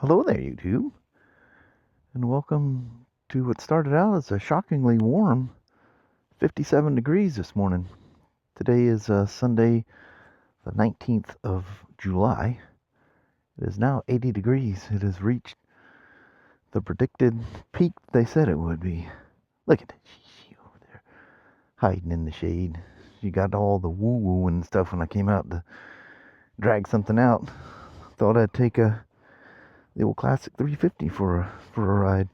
Hello there, YouTube, and welcome to what started out as a shockingly warm 57 degrees this morning. Today is Sunday, the 19th of July. It is now 80 degrees. It has reached the predicted peak they said it would be. Look at she over there, hiding in the shade. She got all the woo-woo and stuff when I came out to drag something out. Thought I'd take the old Classic 350 for a ride.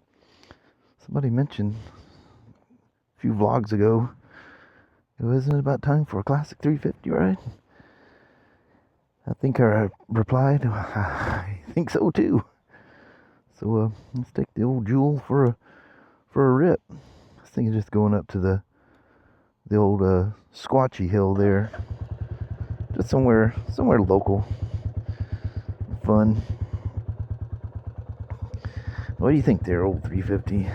Somebody mentioned a few vlogs ago, isn't it about time for a Classic 350 ride? I think I replied, I think so too. So let's take the old Jewel for a rip. This thing is just going up to the old Squatchy Hill there, just somewhere local, fun. What do you think there, old 350?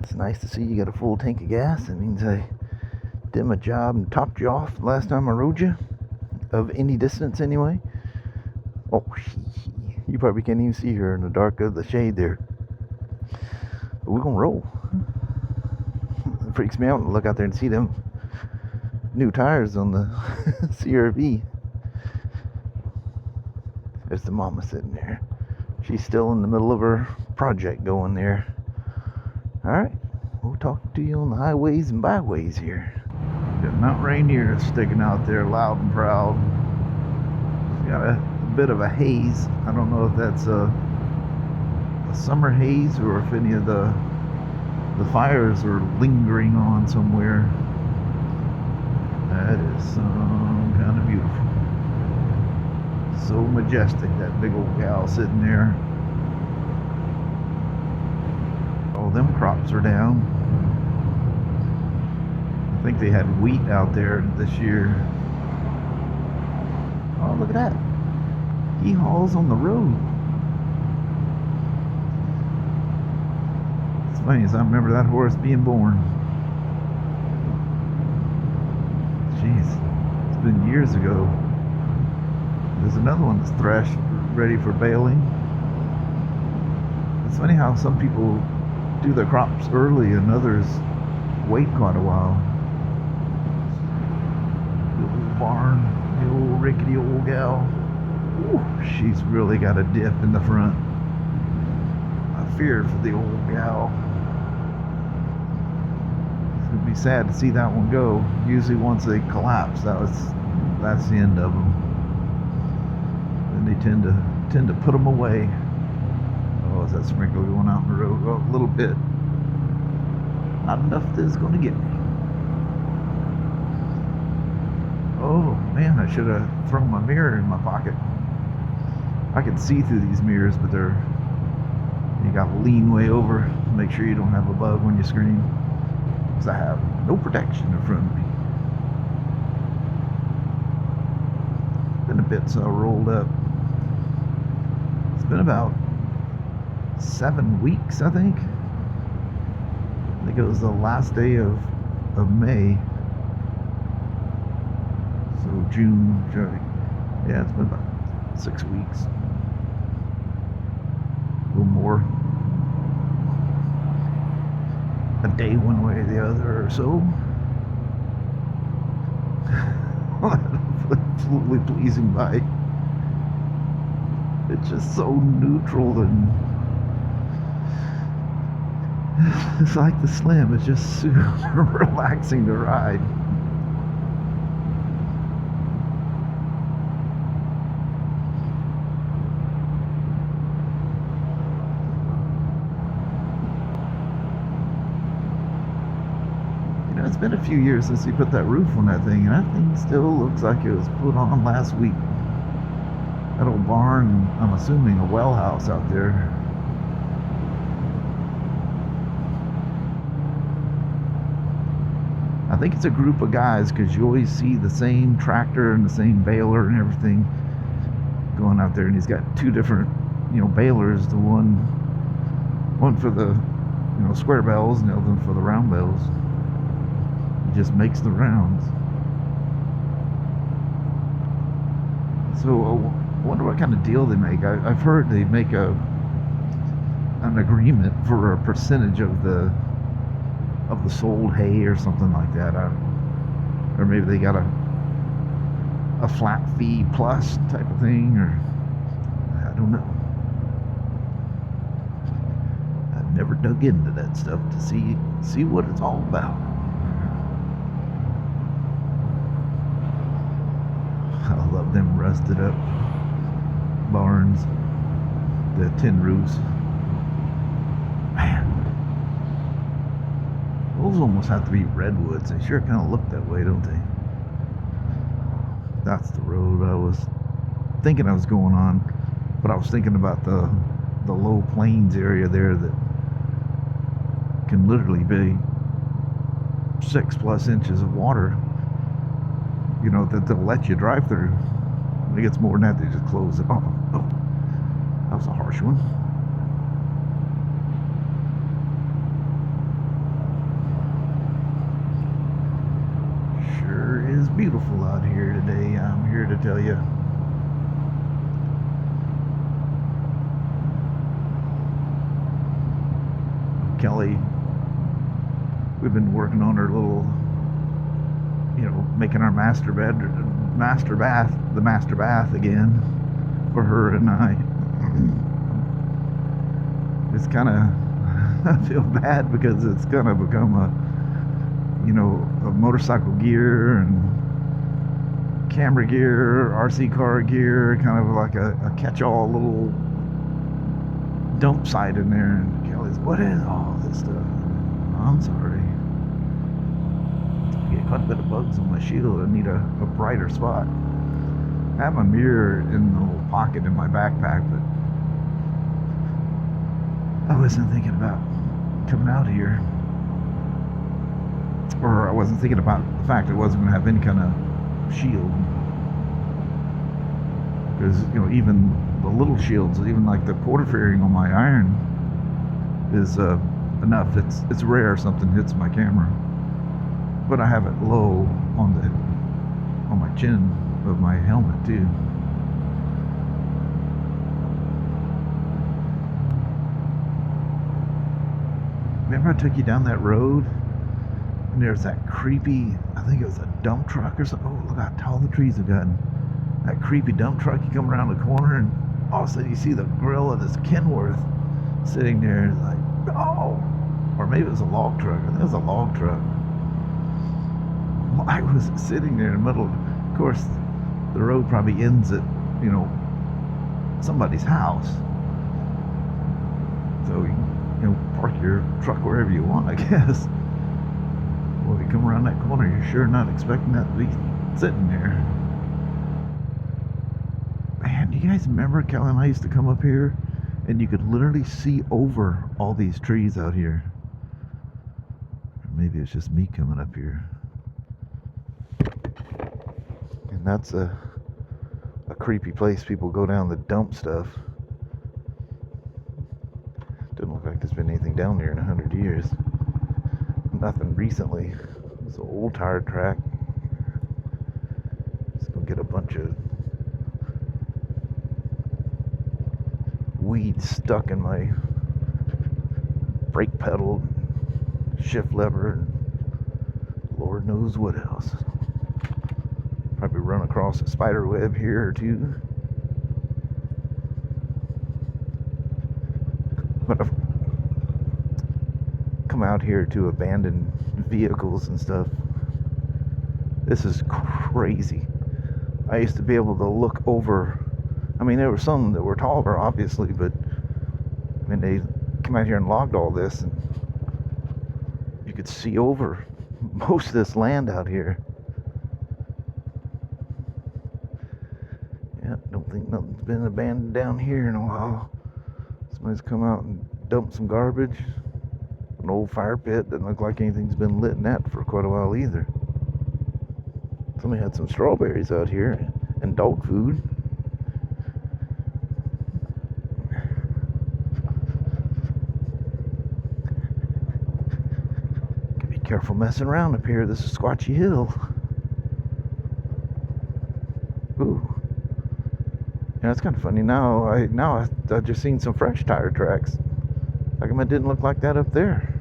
It's nice to see you got a full tank of gas. That means I did my job and topped you off last time I rode you, of any distance anyway. Oh, you probably can't even see her in the dark of the shade there. But we're gonna roll. It freaks me out to look out there and see them new tires on the CRV. There's the mama sitting there. She's still in the middle of her project going there. Alright, we'll talk to you on the highways and byways here. Got Mount Rainier sticking out there loud and proud. Got a bit of a haze. I don't know if that's a summer haze or if any of the fires are lingering on somewhere. That is kind of beautiful. So majestic, that big old gal sitting there. Oh, them crops are down. I think they had wheat out there this year. Oh, look at that. He hauls on the road. It's funny, as I remember that horse being born. Jeez, it's been years ago. There's another one that's threshed, ready for baling. It's funny how some people do their crops early and others wait quite a while. The old barn, the old rickety old gal. Ooh, she's really got a dip in the front. I feared for the old gal. It's gonna be sad to see that one go. Usually once they collapse, that's the end of them. They tend to put them away. Oh, is that sprinkler going out in the road? Oh, a little bit. Not enough that is going to get me. Oh man, I should have thrown my mirror in my pocket. I can see through these mirrors, but you got to lean way over to make sure you don't have a bug when you scream. Because I have no protection in front of me. Been a bit so rolled up. It's been about 7 weeks, I think. I think it was the last day of May. So June, July. Yeah, it's been about 6 weeks. A little more. A day one way or the other or so. Absolutely pleasing bike. It's just so neutral and it's like the Slim. It's just super relaxing to ride. You know, it's been a few years since he put that roof on that thing, and that thing still looks like it was put on last week. That old barn, I'm assuming a well house out there. I think it's a group of guys because you always see the same tractor and the same baler and everything going out there, and he's got two different, balers. The one for the, square bells, and the other one for the round bells. He just makes the rounds. So wonder what kind of deal they make. I've heard they make an agreement for a percentage of the sold hay or something like that. Or maybe they got a flat fee plus type of thing, or I don't know. I've never dug into that stuff to see what it's all about. I love them rusted up barns, the tin roofs. Man, those almost have to be redwoods. They sure kind of look that way, don't they? That's the road I was thinking I was going on, but I was thinking about the low plains area there that can literally be 6+ inches of water, you know, that they'll let you drive through. When it gets more than that, they just close it off. Oh, that was a harsh one. Sure is beautiful out here today, I'm here to tell you. Kelly, we've been working on her little, you know, making our master bath again for her and I. It's kind of, I feel bad because it's gonna become a, you know, a motorcycle gear and camera gear, RC car gear, kind of like a catch-all little dump site in there. And Kelly's, what is all this stuff? I'm sorry. I get quite a bit of bugs on my shield. I need a brighter spot. I have my mirror in the little pocket in my backpack, but I wasn't thinking about coming out here. Or I wasn't thinking about the fact I wasn't going to have any kind of shield. Because, you know, even the little shields, even like the quarter fairing on my iron is enough. It's rare something hits my camera. But I have it low on my chin of my helmet too. Remember I took you down that road and there's that creepy, I think it was a dump truck or something. Oh, look how tall the trees have gotten. That creepy dump truck, you come around the corner and all of a sudden you see the grill of this Kenworth sitting there, like, oh, or maybe it was a log truck. I think it was a log truck. Why was it sitting there in the middle? Of course, the road probably ends at, you know, somebody's house. So you know, park your truck wherever you want, I guess. Well, if you come around that corner, you're sure not expecting that to be sitting there. Man, do you guys remember Kelly and I used to come up here and you could literally see over all these trees out here? Maybe it's just me coming up here. And that's a creepy place people go down to dump stuff. Doesn't look like there's been anything down there in 100 years. Nothing recently. It's an old tire track. Just gonna get a bunch of weeds stuck in my brake pedal, shift lever, and Lord knows what else. Probably run across a spider web here or two. But I've come out here to abandoned vehicles and stuff. This is crazy. I used to be able to look over. I mean, there were some that were taller, obviously, but I mean, they come out here and logged all this, and you could see over most of this land out here. Yeah, don't think nothing's been abandoned down here in a while. Somebody's come out and dumped some garbage. An old fire pit. Doesn't look like anything's been lit in that for quite a while either. Somebody had some strawberries out here and dog food. Gotta be careful messing around up here. This is Squatchy Hill. Ooh. Yeah, it's kind of funny. I just seen some fresh tire tracks. How come it didn't look like that up there?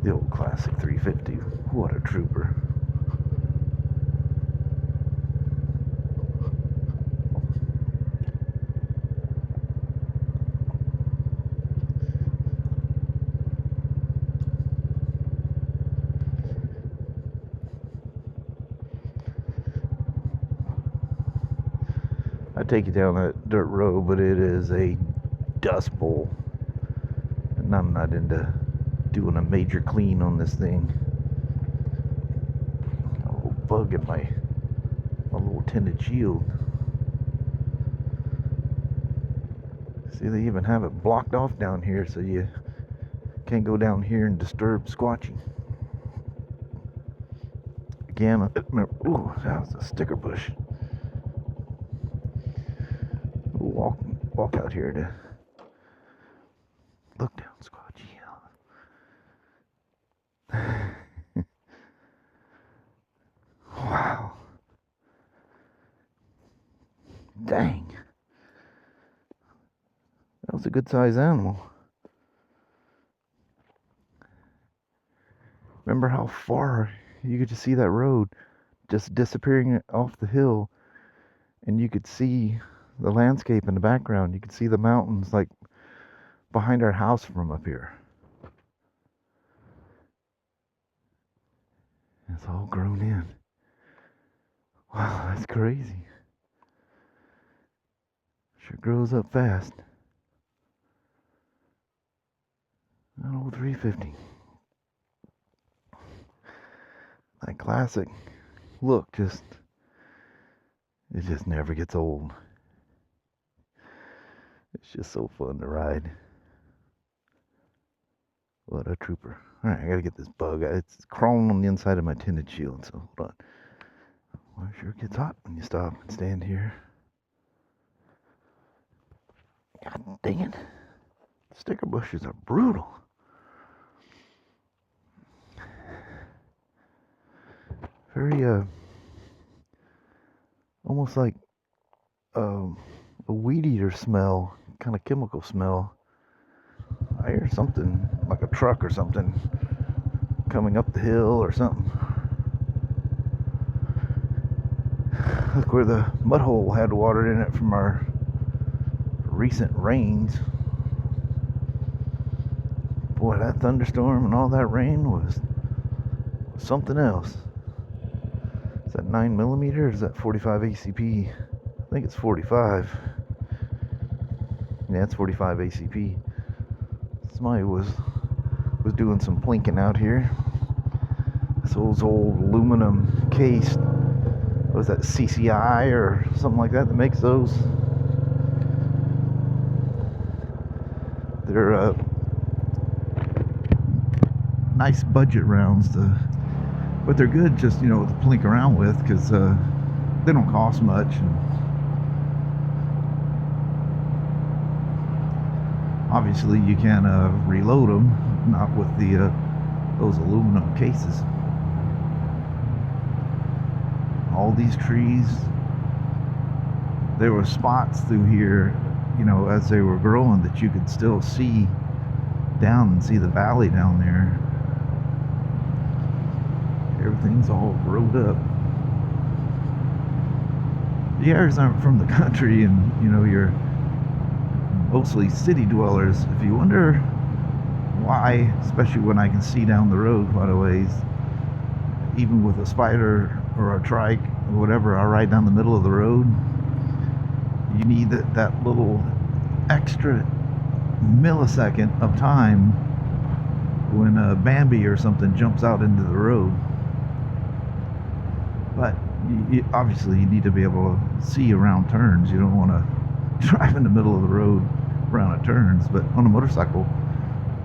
The old classic 350. What a trooper. I take you down that dirt road, but it is a dust bowl. And I'm not into doing a major clean on this thing. A little bug in my little tinted shield. See, they even have it blocked off down here so you can't go down here and disturb Squatchy. Again, ooh, that was a sticker bush. We'll walk out here to look down Squatchy Hill. Wow. Dang. That was a good sized animal. Remember how far you could just see that road just disappearing off the hill, and you could see the landscape in the background. You could see the mountains like behind our house from up here. It's all grown in. Wow, that's crazy. Sure grows up fast. That old 350. That classic look it just never gets old. It's just so fun to ride. What a trooper. Alright, I gotta get this bug. It's crawling on the inside of my tinted shield, so hold on. Well, it sure gets hot when you stop and stand here. God dang it. Sticker bushes are brutal. Very, almost like a weed eater smell, kind of chemical smell. I hear something like a truck or something coming up the hill or something. Look where the mud hole had water in it from our recent rains. Boy, that thunderstorm and all that rain was something else. Is that 9mm or is that 45 ACP? I think it's 45. Yeah, it's 45 ACP. Somebody was doing some plinking out here. This old aluminum case. Was that CCI or something like that makes those? They're nice budget rounds, but they're good just, to plink around with, because they don't cost much. And obviously you can reload them, not with those aluminum cases. All these trees, there were spots through here, as they were growing, that you could still see down and see the valley down there. Everything's all growed up. You guys aren't from the country, and you're mostly city dwellers. If you wonder why, especially when I can see down the road quite a ways, even with a spider or a trike or whatever, I ride down the middle of the road. You need that little extra millisecond of time when a Bambi or something jumps out into the road. But obviously you need to be able to see around turns. You don't want to drive in the middle of the road around turns. But on a motorcycle,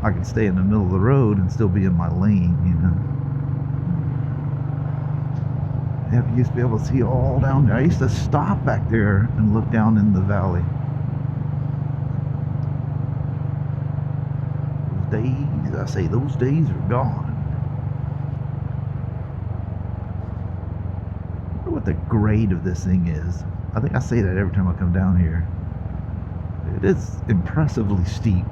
I can stay in the middle of the road and still be in my lane, You used to be able to see all down there. I used to stop back there and look down in the valley. days, I say those days are gone. I wonder what the grade of this thing is. I think I say that every time I come down here. It is impressively steep.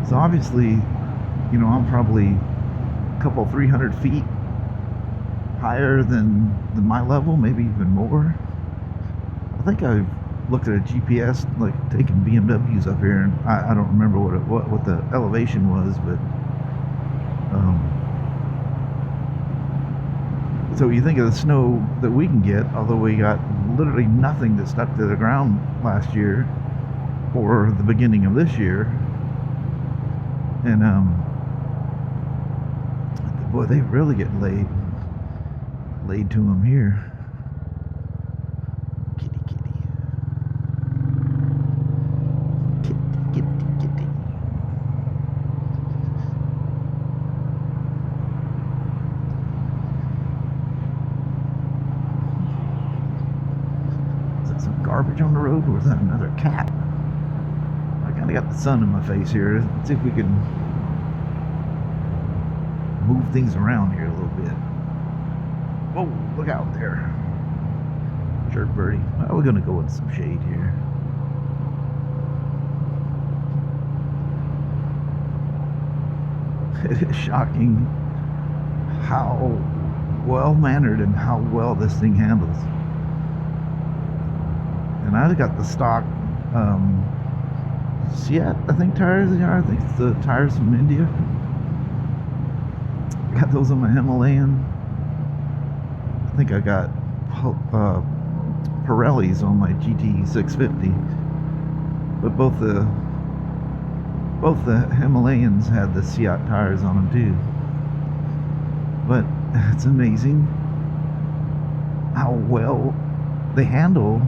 So obviously, you know, I'm probably a couple 300 feet higher than my level, maybe even more. I think I've looked at a GPS, like taking BMWs up here, and I don't remember what the elevation was, but so you think of the snow that we can get, although we got literally nothing that stuck to the ground last year or the beginning of this year, and boy, they really get laid to them here. Kitty, kitty. Kitty, kitty, kitty. Is that some garbage on the road, or is that another cat? I kind of got the sun in my face here. Let's see if we can move things around here a little bit. Whoa, look out there. Jerk birdie. Well, we're going to go in some shade here. It is shocking how well-mannered and how well this thing handles. And I got the stock Seat, I think, tires. I think it's the tires from India. Got those on my Himalayan. I think I got Pirellis on my GT 650, but both the Himalayans had the Seat tires on them too. But it's amazing how well they handle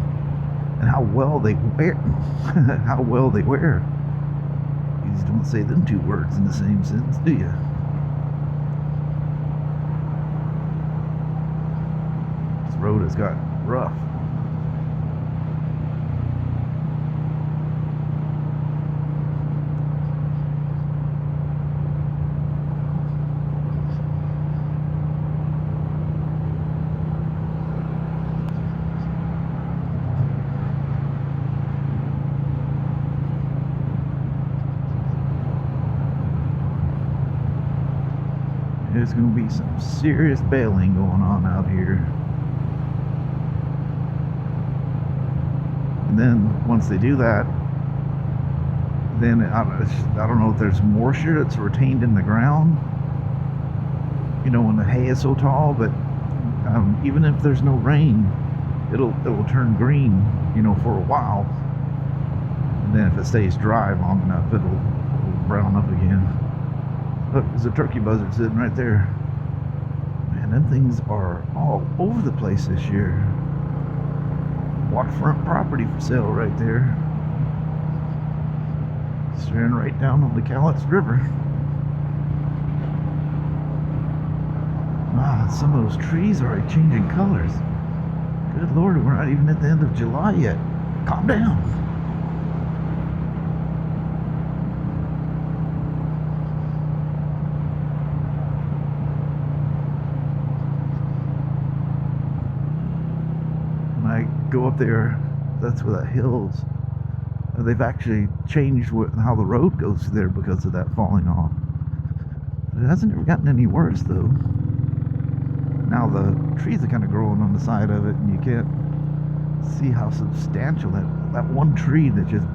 and how well they wear. How well they wear. You just don't say them two words in the same sentence, do you? Road has got rough. There's going to be some serious bailing going on out here. And then once they do that, then I don't know if there's moisture that's retained in the ground, you know, when the hay is so tall, but even if there's no rain, it'll turn green, you know, for a while, and then if it stays dry long enough, it'll brown up again. Look, there's a turkey buzzard sitting right there. Man, them things are all over the place this year. Waterfront property for sale right there. Staring right down on the Cowlitz River. Ah, some of those trees are already changing colors. Good Lord, we're not even at the end of July yet. Calm down. When I go up there, that's where that hill's. They've actually changed how the road goes through there because of that falling off. It hasn't ever gotten any worse though. Now the trees are kind of growing on the side of it, and you can't see how substantial that one tree that just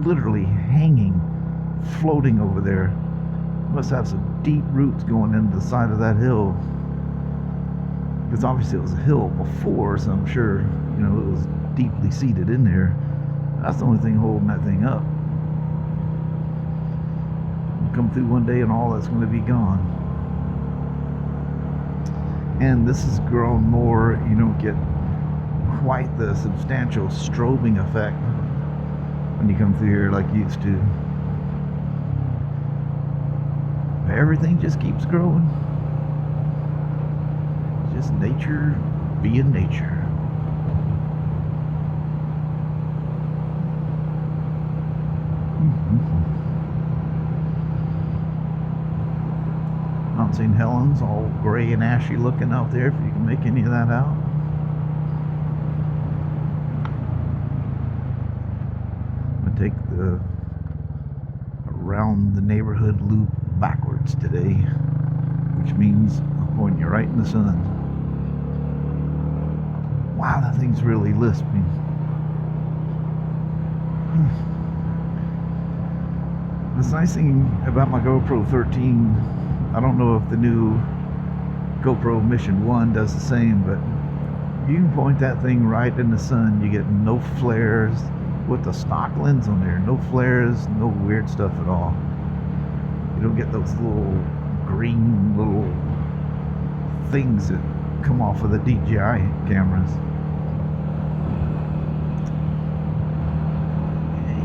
literally hanging, floating over there. Must have some deep roots going into the side of that hill. Because obviously it was a hill before, so I'm sure, you know, it was deeply seated in there. That's the only thing holding that thing up. We'll come through one day and all that's going to be gone. And this has grown more, you don't get quite the substantial strobing effect when you come through here like you used to. Everything just keeps growing. Just nature being nature. St. Helens, all gray and ashy looking out there, if you can make any of that out. I'm going to take the around the neighborhood loop backwards today, which means I'm pointing you right in the sun. Wow, that thing's really lisping. This nice thing about my GoPro 13, I don't know if the new GoPro Mission 1 does the same, but you can point that thing right in the sun. You get no flares with the stock lens on there. No flares, no weird stuff at all. You don't get those little green little things that come off of the DJI cameras.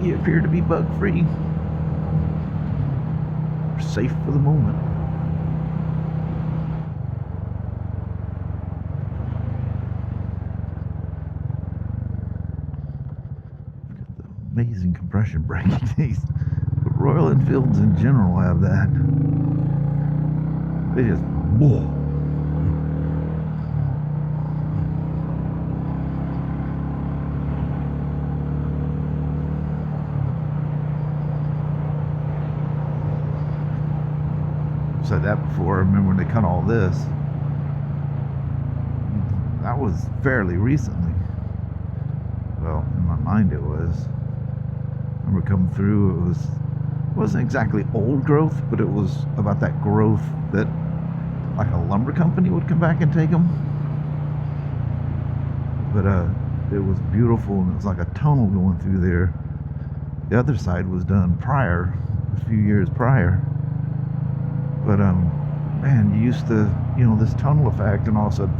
You appear to be bug-free. Safe for the moment. Amazing compression braking these. But Royal Enfields in general have that. They just whoa. Said that before. I remember when they cut all this. That was fairly recently. Well, in my mind it was. I remember coming through, it wasn't exactly old growth, but it was about that growth that like a lumber company would come back and take them. But it was beautiful, and it was like a tunnel going through there. The other side was done prior, a few years prior. But man, you used to, this tunnel effect, and all of a sudden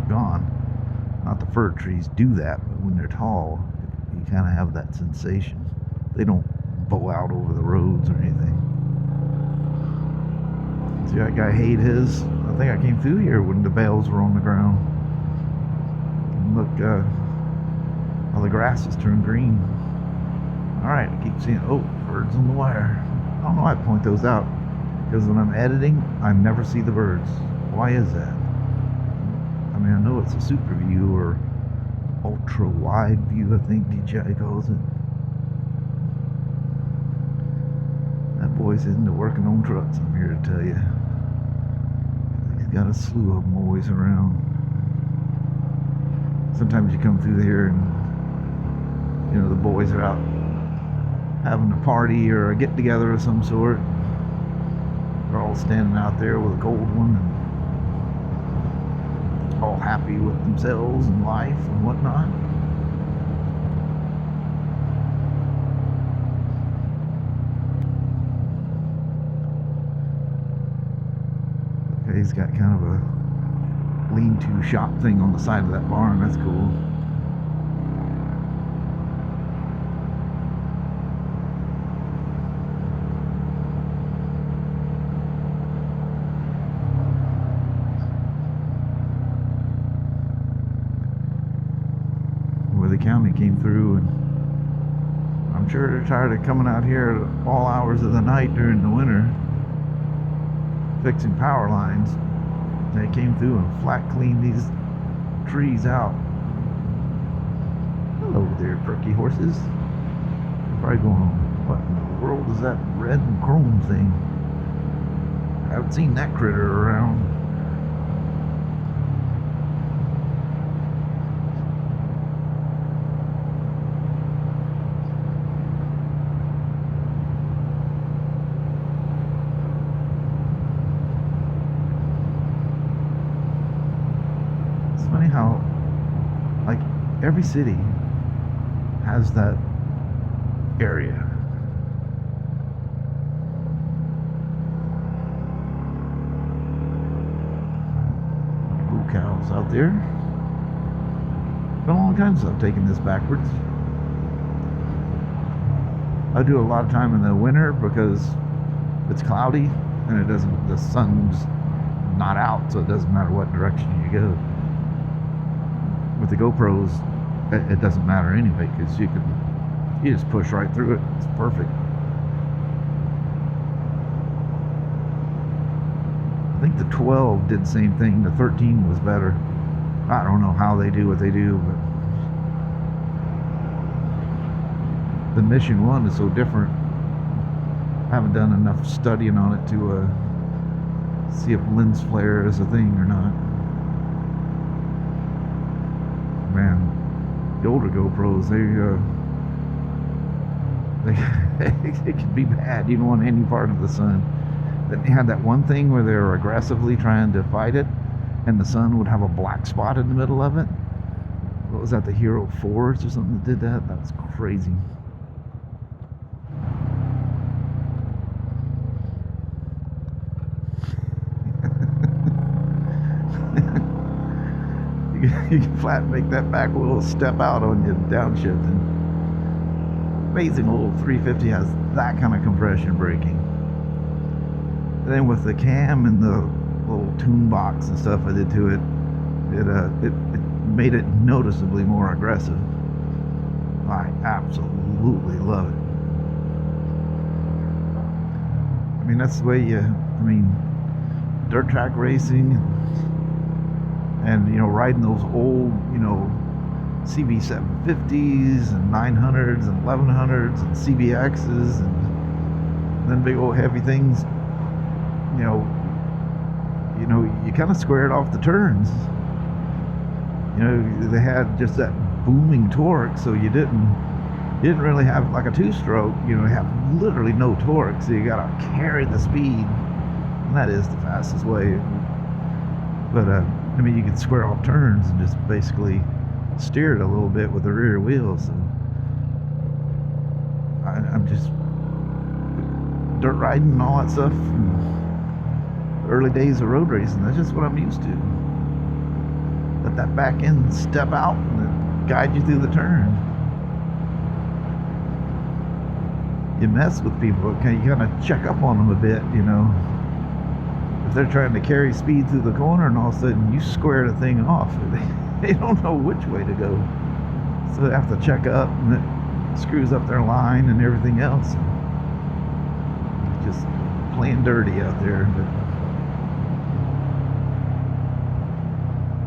gone. Not the fir trees do that, but when they're tall, you kind of have that sensation. They don't bow out over the roads or anything. See, that guy hate his. I think I came through here when the bales were on the ground. And look, all the grass has turned green. Alright, I keep seeing, birds on the wire. I don't know why I point those out. Because when I'm editing, I never see the birds. Why is that? I mean, I know it's a super view or ultra wide view, I think DJI calls it. That boy's into working on trucks, I'm here to tell you. He's got a slew of them always around. Sometimes you come through here and, the boys are out having a party or a get together of some sort. They're all standing out there with a gold one and all happy with themselves and life and whatnot. Okay, he's got kind of a lean-to shop thing on the side of that barn. That's cool. The county came through, and I'm sure they're tired of coming out here at all hours of the night during the winter fixing power lines. They came through and flat cleaned these trees out. Hello there, perky horses. They're probably going, what in the world is that red and chrome thing? I haven't seen that critter around. How, like, every city has that area. Blue cows out there. Been a long time since I've taken this backwards. I do a lot of time in the winter because it's cloudy and the sun's not out, so it doesn't matter what direction you go. With the GoPros, it doesn't matter anyway, because you just push right through it. It's perfect. think the 12 did the same thing. The 13 was better. I don't know how they do what they do, but the Mission 1 is so different. I haven't done enough studying on it to see if lens flare is a thing or not. Man, the older GoPros, it can be bad. You don't want any part of the sun. Then they had that one thing where they were aggressively trying to fight it, and the sun would have a black spot in the middle of it. What was that, the Hero 4s or something that did that? That was crazy. You can flat make that back wheel step out on you downshifting. Amazing, a little 350 has that kind of compression braking. And then with the cam and the little tune box and stuff I did to it, it made it noticeably more aggressive. I absolutely love it. I mean, that's the way dirt track racing and you know, riding those old, you know, CB750s and 900s and 1100s and CBXs and then big old heavy things, you know, you kind of squared off the turns. You know, they had just that booming torque, so you didn't really have like a two-stroke. You know, you have literally no torque, so you gotta carry the speed, and that is the fastest way. But I mean, you could square off turns and just basically steer it a little bit with the rear wheels. So I'm just dirt riding and all that stuff from the early days of road racing. That's just what I'm used to. Let that back end step out and guide you through the turn. You mess with people, okay? You kind of check up on them a bit, you know. If they're trying to carry speed through the corner and all of a sudden you square the thing off, they don't know which way to go. So they have to check up, and it screws up their line and everything else. It's just playing dirty out there. But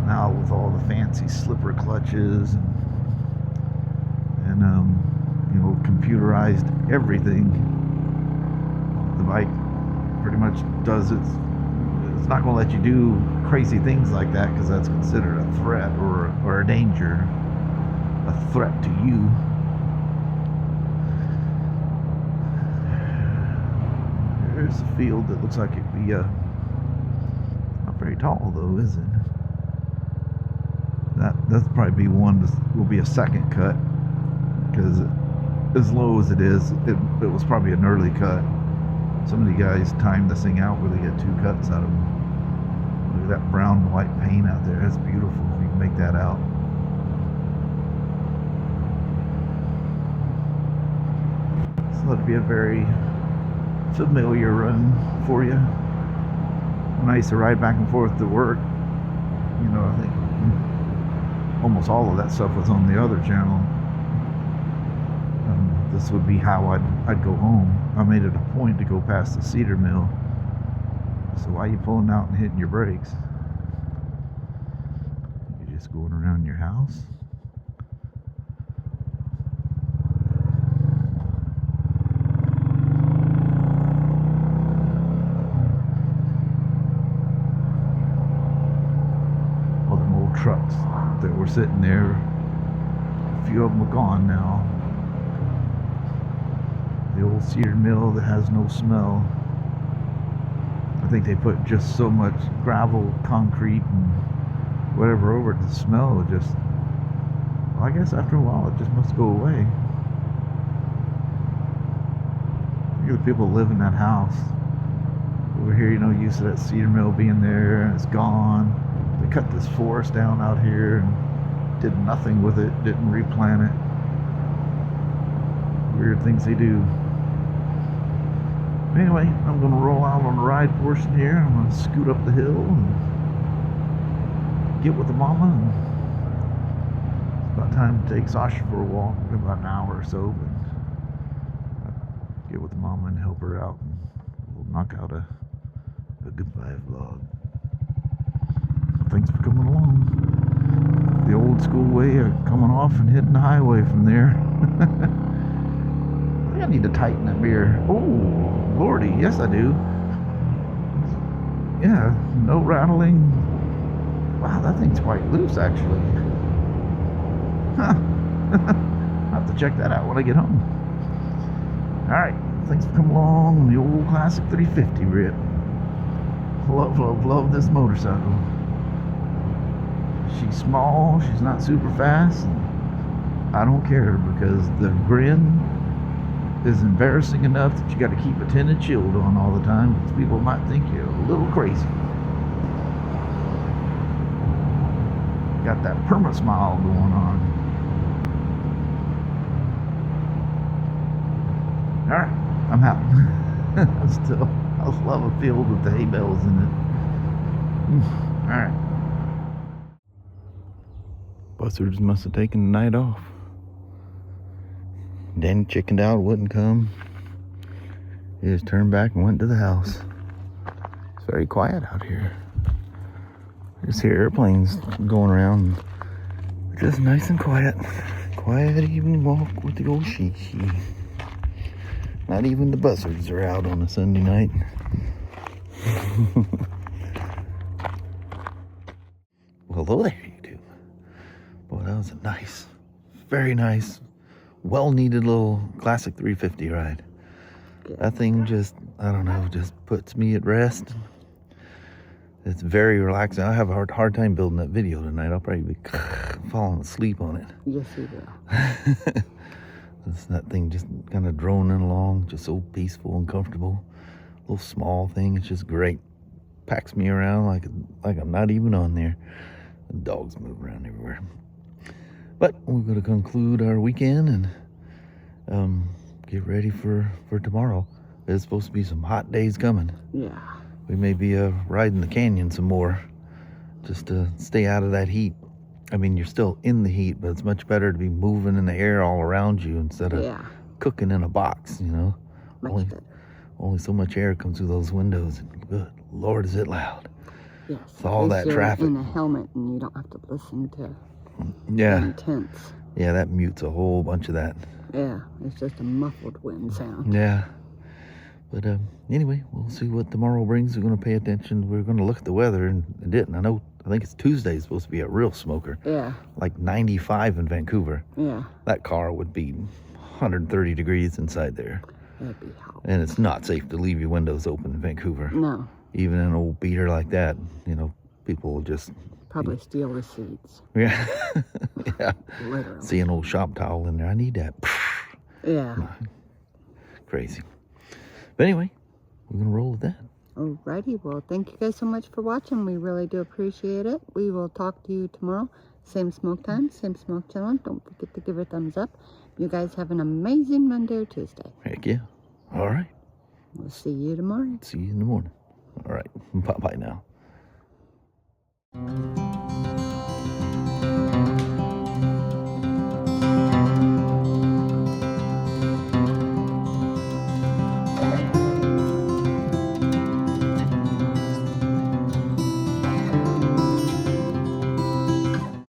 now with all the fancy slipper clutches and you know, computerized everything, the bike pretty much does its. It's not going to let you do crazy things like that because that's considered a threat or a danger, a threat to you. There's a field that looks like it'd be not very tall though, is it? That's probably be one that will be a second cut, because as low as it is, it was probably an early cut. Some of the guys time this thing out where they get two cuts out of them. Look at that brown and white paint out there. That's beautiful if you can make that out. So that'd be a very familiar run for you. When I used to ride back and forth to work, you know, I think almost all of that stuff was on the other channel. This would be how I'd go home. I made it a point to go past the cedar mill. So why are you pulling out and hitting your brakes? You're just going around your house? All them old trucks that were sitting there, a few of them are gone now. The old cedar mill that has no smell. I think they put just so much gravel, concrete, and whatever over it, the smell would just, well, I guess after a while it just must go away. Look at the people live in that house. Over here, you know, used to that cedar mill being there, and it's gone. They cut this forest down out here and did nothing with it, didn't replant it. Weird things they do. Anyway, I'm going to roll out on the ride portion here. I'm going to scoot up the hill and get with the mama. And it's about time to take Sasha for a walk, about an hour or so. But get with the mama and help her out, and we'll knock out a goodbye vlog. Thanks for coming along. The old school way of coming off and hitting the highway from there. I think I need to tighten that beer. Oh, lordy, yes I do. Yeah, no rattling. Wow, that thing's quite loose actually. Huh. I'll have to check that out when I get home. Alright, thanks for coming along on the old classic 350 rip. Love, love, love this motorcycle. She's small, she's not super fast. I don't care because the grin is embarrassing enough that you got to keep a tinted shield on all the time because people might think you're a little crazy. Got that perma smile going on. Alright, I'm out. Still, I love a field with the hay bales in it. Alright. Buzzards must have taken the night off. Danny chickened out, wouldn't come. He just turned back and went to the house. It's very quiet out here. Just hear airplanes going around. Just nice and quiet. Quiet evening walk with the old Squachy. Not even the buzzards are out on a Sunday night. Well, hello there, YouTube. Boy, that was a nice, very nice, well-needed little classic 350 ride. That thing just, I don't know, just puts me at rest. It's very relaxing. I have a hard time building that video tonight. I'll probably be falling asleep on it. Yes, you will. That thing just kind of droning along, just so peaceful and comfortable. Little small thing, it's just great. Packs me around like I'm not even on there. The dogs move around everywhere. But we're going to conclude our weekend and get ready for tomorrow. There's supposed to be some hot days coming. Yeah. We may be riding the canyon some more just to stay out of that heat. I mean, you're still in the heat, but it's much better to be moving in the air all around you instead of cooking in a box, you know. Only so much air comes through those windows, and good Lord, is it loud. Yes. It's all that traffic. In a helmet, and you don't have to listen to intense. Yeah, that mutes a whole bunch of that. Yeah, it's just a muffled wind sound. Yeah. But anyway, we'll see what tomorrow brings. We're going to pay attention. We're going to look at the weather, and it didn't. I think it's Tuesday. It's supposed to be a real smoker. Yeah. Like 95 in Vancouver. Yeah. That car would be 130 degrees inside there. That'd be hot. And it's not safe to leave your windows open in Vancouver. No. Even in an old beater like that, you know, people will just... Probably steal the seats. Yeah. Yeah. Literally. See an old shop towel in there. I need that. Yeah. Crazy. But anyway, we're going to roll with that. Alrighty, well, thank you guys so much for watching. We really do appreciate it. We will talk to you tomorrow. Same smoke time, same smoke channel. Don't forget to give it a thumbs up. You guys have an amazing Monday or Tuesday. Heck yeah. All right. We'll see you tomorrow. See you in the morning. All right. Bye-bye now.